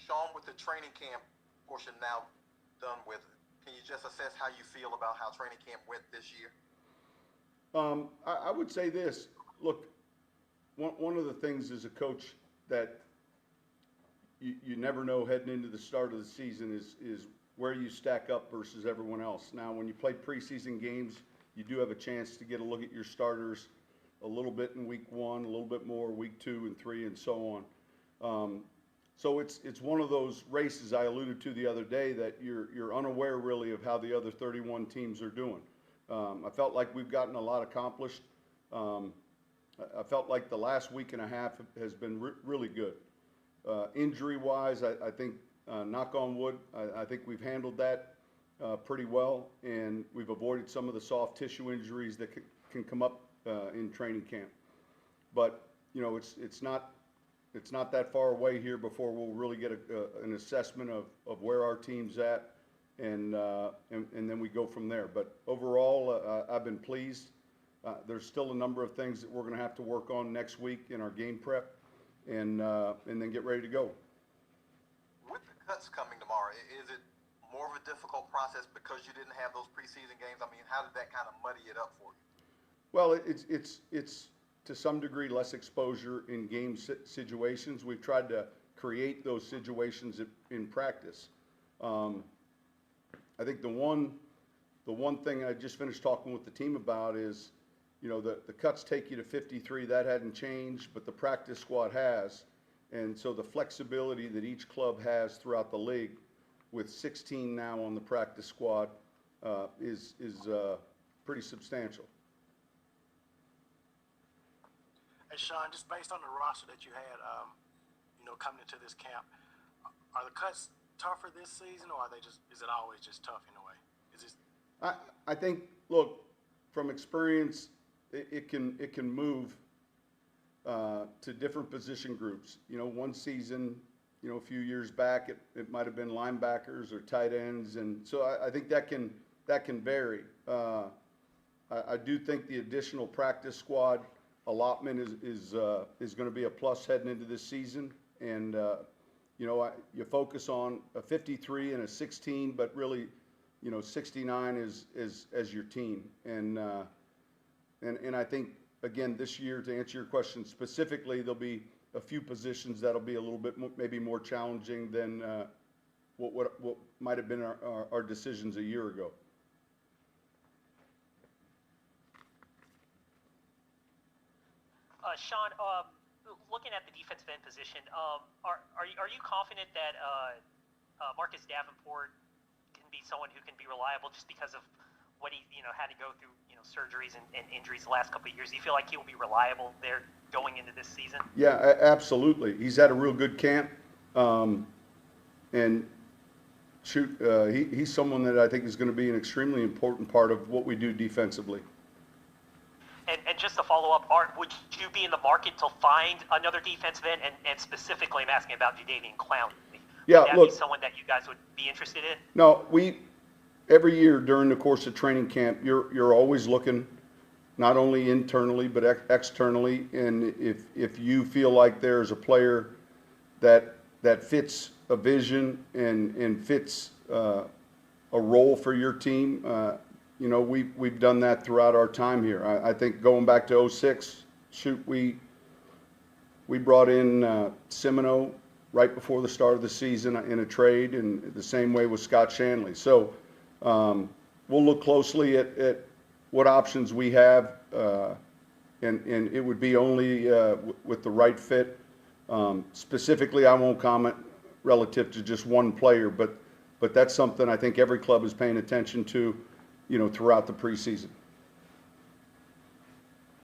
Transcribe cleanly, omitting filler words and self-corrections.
Sean, with the training camp portion now done with, can you just assess how you feel about how training camp went this year? I would say this. Look, one of the things as a coach that you never know heading into the start of the season is where you stack up versus everyone else. Now, when you play preseason games, you do have a chance to get a look at your starters a little bit in week 1, a little bit more week 2 and 3, and so on. So it's one of those races I alluded to the other day that you're unaware really of how the other 31 teams are doing. I felt like we've gotten a lot accomplished. I felt like the last week and a half has been really good. Injury-wise, I think, knock on wood, I think we've handled that pretty well, and we've avoided some of the soft tissue injuries that can come up in training camp. But you know, it's not that far away here before we'll really get an assessment of where our team's at, and then we go from there. But overall, I've been pleased. There's still a number of things that we're going to have to work on next week in our game prep, and then get ready to go. With the cuts coming tomorrow, is it more of a difficult process because you didn't have those preseason games? I mean, how did that kind of muddy it up for you? Well, it's to some degree less exposure in game situations. We've tried to create those situations in practice. I think the one thing I just finished talking with the team about is, you know, the cuts take you to 53. That hadn't changed, but the practice squad has. And so the flexibility that each club has throughout the league, with 16 now on the practice squad, is pretty substantial. Hey, Sean, just based on the roster that you had, coming into this camp, are the cuts tougher this season, or is it always just tough in a way? I think, look, from experience, it can move to different position groups. You know, one season, you know, a few years back, it might have been linebackers or tight ends, and so I think that can vary. I do think the additional practice squad allotment is going to be a plus heading into this season, and you know, you focus on a 53 and a 16, but really, you know, 69 is as your team, and I think, again, this year, to answer your question specifically, there'll be a few positions that'll be a little bit maybe more challenging than what might have been our decisions a year ago. Sean, looking at the defensive end position, are you confident that Marcus Davenport can be someone who can be reliable just because of what he had to go through surgeries and injuries the last couple of years? Do you feel like he will be reliable there going into this season? Yeah, absolutely. He's had a real good camp, and he's someone that I think is going to be an extremely important part of what we do defensively. And just to follow up, would you be in the market to find another defensive end? And specifically, I'm asking about Jadeveon Clowney. Yeah, would that look, be someone that you guys would be interested in? No, every year during the course of training camp, you're always looking, not only internally but externally, and if you feel like there's a player that fits a vision and fits a role for your team, you know, we've done that throughout our time here. I think going back to 06, we brought in Semino right before the start of the season in a trade, and the same way with Scott Shanley. So we'll look closely at what options we have, and it would be only with the right fit. Specifically, I won't comment relative to just one player, but that's something I think every club is paying attention to, you know, throughout the preseason.